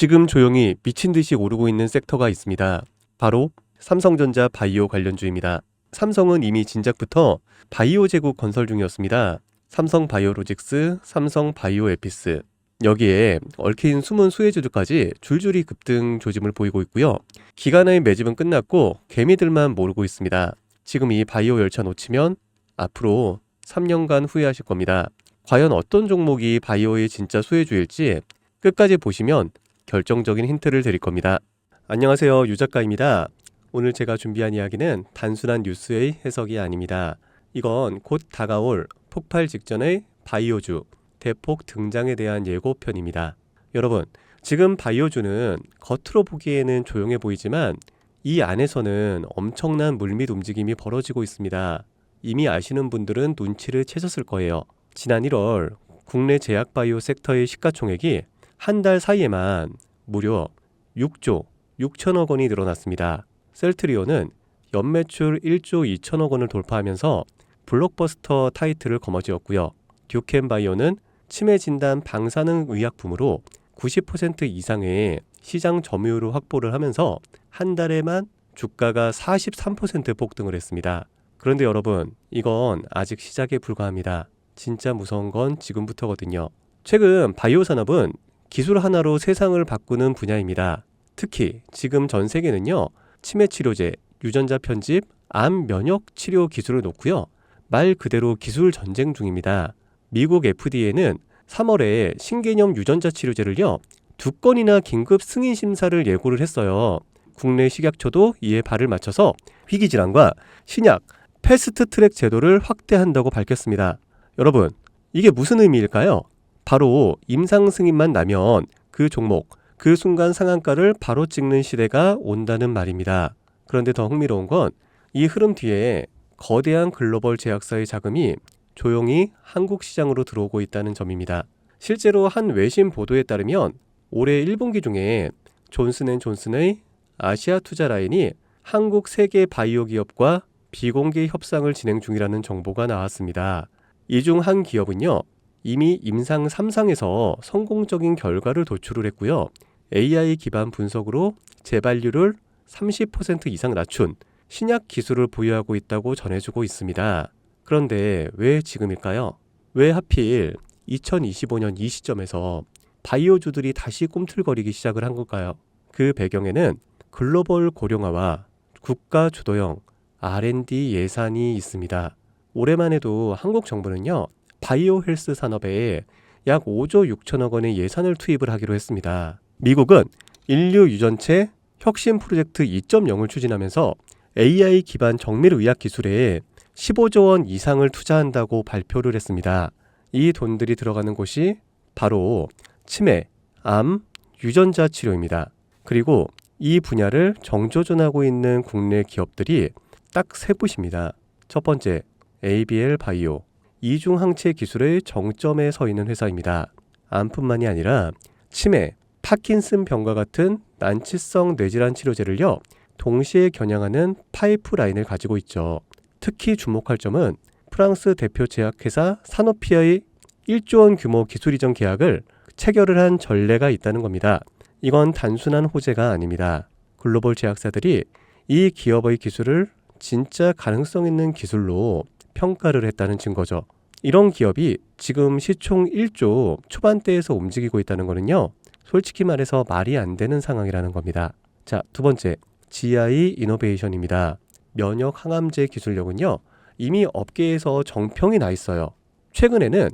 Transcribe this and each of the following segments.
지금 조용히 미친 듯이 오르고 있는 섹터가 있습니다. 바로 삼성전자 바이오 관련주입니다. 삼성은 이미 진작부터 바이오 제국 건설 중이었습니다. 삼성 바이오로직스, 삼성 바이오에피스, 여기에 얽힌 숨은 수혜주들까지 줄줄이 급등 조짐을 보이고 있고요. 기간의 매집은 끝났고 개미들만 모르고 있습니다. 지금 이 바이오 열차 놓치면 앞으로 3년간 후회하실 겁니다. 과연 어떤 종목이 바이오의 진짜 수혜주일지 끝까지 보시면 결정적인 힌트를 드릴 겁니다. 안녕하세요, 유 작가입니다. 오늘 제가 준비한 이야기는 단순한 뉴스의 해석이 아닙니다. 이건 곧 다가올 폭발 직전의 바이오주 대폭 등장에 대한 예고편입니다. 여러분, 지금 바이오주는 겉으로 보기에는 조용해 보이지만 이 안에서는 엄청난 물밑 움직임이 벌어지고 있습니다. 이미 아시는 분들은 눈치를 채셨을 거예요. 지난 1월 국내 제약바이오 섹터의 시가총액이 한 달 사이에만 무려 6조 6천억 원이 늘어났습니다. 셀트리온은 연매출 1조 2천억 원을 돌파하면서 블록버스터 타이틀을 거머쥐었고요. 듀켄바이오는 치매 진단 방사능 의약품으로 90% 이상의 시장 점유율을 확보를 하면서 한 달에만 주가가 43% 폭등을 했습니다. 그런데 여러분, 이건 아직 시작에 불과합니다. 진짜 무서운 건 지금부터거든요. 최근 바이오 산업은 기술 하나로 세상을 바꾸는 분야입니다. 특히 지금 전 세계는요, 치매 치료제, 유전자 편집, 암 면역 치료 기술을 놓고요, 말 그대로 기술 전쟁 중입니다. 미국 FDA는 3월에 신개념 유전자 치료제를요, 2건이나 긴급 승인 심사를 예고를 했어요. 국내 식약처도 이에 발을 맞춰서 희귀질환과 신약, 패스트 트랙 제도를 확대한다고 밝혔습니다. 여러분, 이게 무슨 의미일까요? 바로 임상 승인만 나면 그 종목, 그 순간 상한가를 바로 찍는 시대가 온다는 말입니다. 그런데 더 흥미로운 건 이 흐름 뒤에 거대한 글로벌 제약사의 자금이 조용히 한국 시장으로 들어오고 있다는 점입니다. 실제로 한 외신 보도에 따르면 올해 1분기 중에 존슨앤존슨의 아시아 투자 라인이 한국 세계 바이오 기업과 비공개 협상을 진행 중이라는 정보가 나왔습니다. 이 중 한 기업은요, 이미 임상 3상에서 성공적인 결과를 도출을 했고요. AI 기반 분석으로 재발률을 30% 이상 낮춘 신약 기술을 보유하고 있다고 전해주고 있습니다. 그런데 왜 지금일까요? 왜 하필 2025년 이 시점에서 바이오주들이 다시 꿈틀거리기 시작을 한 걸까요? 그 배경에는 글로벌 고령화와 국가 주도형 R&D 예산이 있습니다. 올해만 해도 한국 정부는요, 바이오 헬스 산업에 약 5조 6천억 원의 예산을 투입을 하기로 했습니다. 미국은 인류 유전체 혁신 프로젝트 2.0을 추진하면서 AI 기반 정밀 의학 기술에 15조 원 이상을 투자한다고 발표를 했습니다. 이 돈들이 들어가는 곳이 바로 치매, 암, 유전자 치료입니다. 그리고 이 분야를 정조준하고 있는 국내 기업들이 딱 세 곳입니다. 첫 번째, ABL 바이오. 이중 항체 기술의 정점에 서 있는 회사입니다. 암뿐만이 아니라 치매, 파킨슨 병과 같은 난치성 뇌질환 치료제를요, 동시에 겨냥하는 파이프라인을 가지고 있죠. 특히 주목할 점은 프랑스 대표 제약회사 사노피아의 1조 원 규모 기술 이전 계약을 체결을 한 전례가 있다는 겁니다. 이건 단순한 호재가 아닙니다. 글로벌 제약사들이 이 기업의 기술을 진짜 가능성 있는 기술로 평가를 했다는 증거죠. 이런 기업이 지금 시총 1조 초반대에서 움직이고 있다는 거는요, 솔직히 말해서 말이 안 되는 상황이라는 겁니다. 자, 두 번째, GI 이노베이션입니다. 면역 항암제 기술력은요, 이미 업계에서 정평이 나 있어요. 최근에는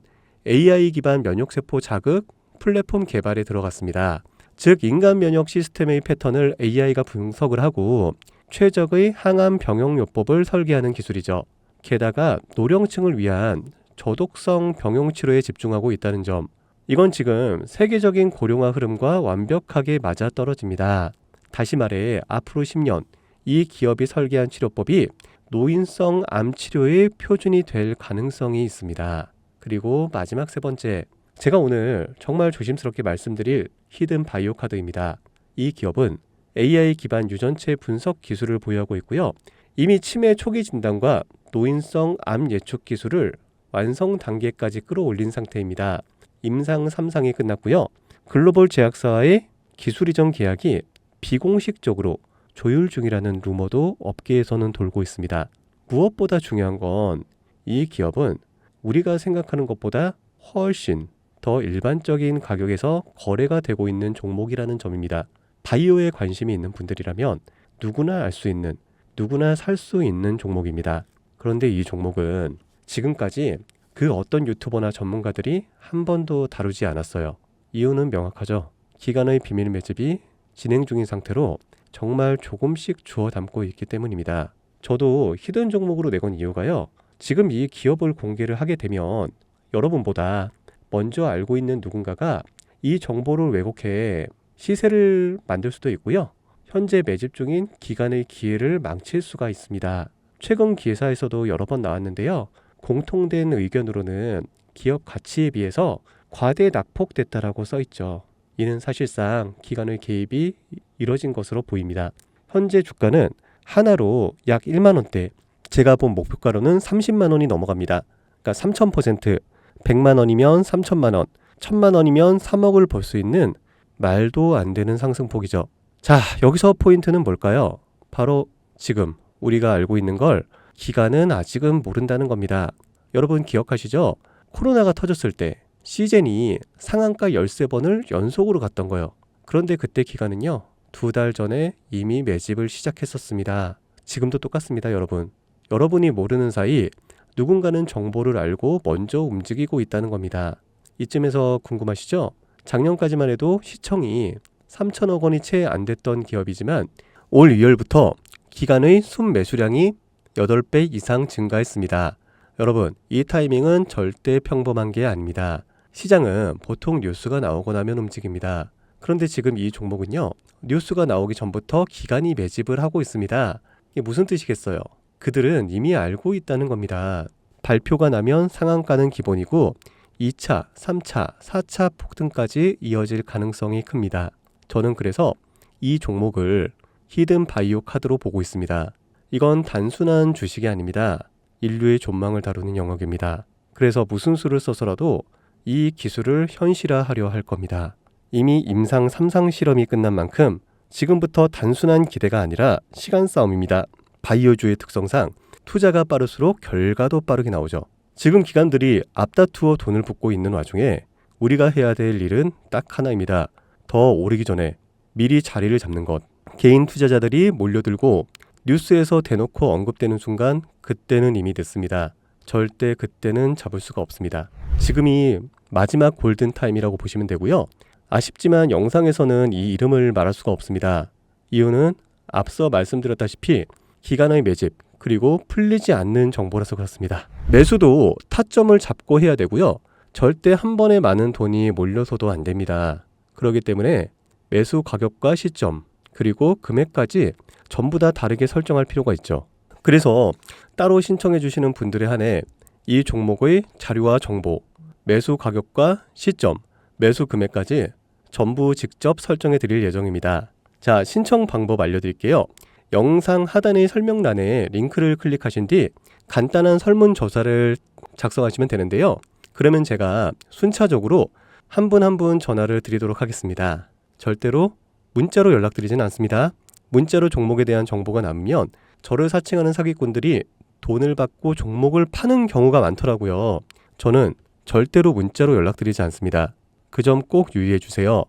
AI 기반 면역세포 자극 플랫폼 개발에 들어갔습니다. 즉, 인간 면역 시스템의 패턴을 AI가 분석을 하고 최적의 항암 병용요법을 설계하는 기술이죠. 게다가 노령층을 위한 저독성 병용 치료에 집중하고 있다는 점, 이건 지금 세계적인 고령화 흐름과 완벽하게 맞아떨어집니다. 다시 말해 앞으로 10년 이 기업이 설계한 치료법이 노인성 암 치료의 표준이 될 가능성이 있습니다. 그리고 마지막 세 번째, 제가 오늘 정말 조심스럽게 말씀드릴 히든 바이오 카드입니다. 이 기업은 AI 기반 유전체 분석 기술을 보유하고 있고요. 이미 치매 초기 진단과 노인성 암 예측 기술을 완성 단계까지 끌어올린 상태입니다. 임상 3상이 끝났고요. 글로벌 제약사와의 기술 이전 계약이 비공식적으로 조율 중이라는 루머도 업계에서는 돌고 있습니다. 무엇보다 중요한 건 이 기업은 우리가 생각하는 것보다 훨씬 더 일반적인 가격에서 거래가 되고 있는 종목이라는 점입니다. 바이오에 관심이 있는 분들이라면 누구나 알 수 있는, 누구나 살 수 있는 종목입니다. 그런데 이 종목은 지금까지 그 어떤 유튜버나 전문가들이 한 번도 다루지 않았어요. 이유는 명확하죠. 기관의 비밀 매집이 진행 중인 상태로 정말 조금씩 주워 담고 있기 때문입니다. 저도 히든 종목으로 내건 이유가요. 지금 이 기업을 공개를 하게 되면 여러분보다 먼저 알고 있는 누군가가 이 정보를 왜곡해 시세를 만들 수도 있고요. 현재 매집 중인 기관의 기회를 망칠 수가 있습니다. 최근 기사에서도 여러 번 나왔는데요. 공통된 의견으로는 기업 가치에 비해서 과대 낙폭됐다라고 써있죠. 이는 사실상 기관의 개입이 이뤄진 것으로 보입니다. 현재 주가는 하나로 약 1만원대, 제가 본 목표가로는 30만원이 넘어갑니다. 그러니까 3000%, 100만원이면 3000만원, 1000만원이면 3억을 벌 수 있는 말도 안 되는 상승폭이죠. 자, 여기서 포인트는 뭘까요? 바로 지금 우리가 알고 있는 걸 기관은 아직은 모른다는 겁니다. 여러분 기억하시죠? 코로나가 터졌을 때 시젠이 상한가 13번을 연속으로 갔던 거예요. 그런데 그때 기관은요, 2달 전에 이미 매집을 시작했었습니다. 지금도 똑같습니다, 여러분. 여러분이 모르는 사이 누군가는 정보를 알고 먼저 움직이고 있다는 겁니다. 이쯤에서 궁금하시죠? 작년까지만 해도 시청이 3천억 원이 채 안 됐던 기업이지만 올 2월부터 기관의 순매수량이 8배 이상 증가했습니다. 여러분, 이 타이밍은 절대 평범한 게 아닙니다. 시장은 보통 뉴스가 나오고 나면 움직입니다. 그런데 지금 이 종목은요, 뉴스가 나오기 전부터 기관이 매집을 하고 있습니다. 이게 무슨 뜻이겠어요? 그들은 이미 알고 있다는 겁니다. 발표가 나면 상한가는 기본이고 2차, 3차, 4차 폭등까지 이어질 가능성이 큽니다. 저는 그래서 이 종목을 히든 바이오 카드로 보고 있습니다. 이건 단순한 주식이 아닙니다. 인류의 존망을 다루는 영역입니다. 그래서 무슨 수를 써서라도 이 기술을 현실화하려 할 겁니다. 이미 임상 3상 실험이 끝난 만큼 지금부터 단순한 기대가 아니라 시간 싸움입니다. 바이오주의 특성상 투자가 빠를수록 결과도 빠르게 나오죠. 지금 기관들이 앞다투어 돈을 붓고 있는 와중에 우리가 해야 될 일은 딱 하나입니다. 더 오르기 전에 미리 자리를 잡는 것. 개인 투자자들이 몰려들고 뉴스에서 대놓고 언급되는 순간 그때는 이미 늦습니다. 절대 그때는 잡을 수가 없습니다. 지금이 마지막 골든타임이라고 보시면 되고요. 아쉽지만 영상에서는 이 이름을 말할 수가 없습니다. 이유는 앞서 말씀드렸다시피 기관의 매집 그리고 풀리지 않는 정보라서 그렇습니다. 매수도 타점을 잡고 해야 되고요. 절대 한 번에 많은 돈이 몰려서도 안 됩니다. 그렇기 때문에 매수 가격과 시점 그리고 금액까지 전부 다 다르게 설정할 필요가 있죠. 그래서 따로 신청해 주시는 분들에 한해 이 종목의 자료와 정보, 매수 가격과 시점, 매수 금액까지 전부 직접 설정해 드릴 예정입니다. 자, 신청 방법 알려드릴게요. 영상 하단의 설명란에 링크를 클릭하신 뒤 간단한 설문조사를 작성하시면 되는데요. 그러면 제가 순차적으로 한 분 한 분 전화를 드리도록 하겠습니다. 절대로 문자로 연락드리진 않습니다. 문자로 종목에 대한 정보가 남으면 저를 사칭하는 사기꾼들이 돈을 받고 종목을 파는 경우가 많더라고요. 저는 절대로 문자로 연락드리지 않습니다. 그 점 꼭 유의해 주세요.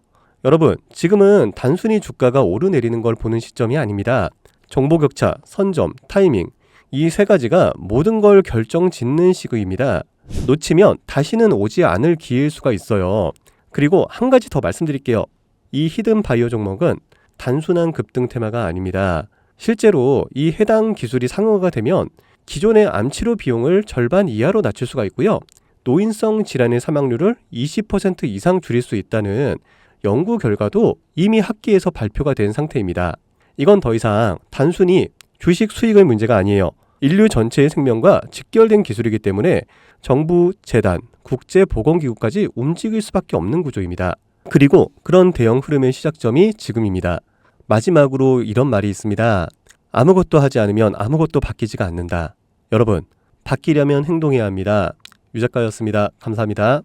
여러분, 지금은 단순히 주가가 오르내리는 걸 보는 시점이 아닙니다. 정보 격차, 선점, 타이밍, 이 세 가지가 모든 걸 결정짓는 시기입니다. 놓치면 다시는 오지 않을 기회일 수가 있어요. 그리고 한 가지 더 말씀드릴게요. 이 히든 바이오 종목은 단순한 급등 테마가 아닙니다. 실제로 이 해당 기술이 상용화가 되면 기존의 암치료 비용을 절반 이하로 낮출 수가 있고요. 노인성 질환의 사망률을 20% 이상 줄일 수 있다는 연구 결과도 이미 학계에서 발표가 된 상태입니다. 이건 더 이상 단순히 주식 수익의 문제가 아니에요. 인류 전체의 생명과 직결된 기술이기 때문에 정부, 재단, 국제보건기구까지 움직일 수밖에 없는 구조입니다. 그리고 그런 대형 흐름의 시작점이 지금입니다. 마지막으로 이런 말이 있습니다. 아무것도 하지 않으면 아무것도 바뀌지가 않는다. 여러분, 바뀌려면 행동해야 합니다. 유 작가였습니다. 감사합니다.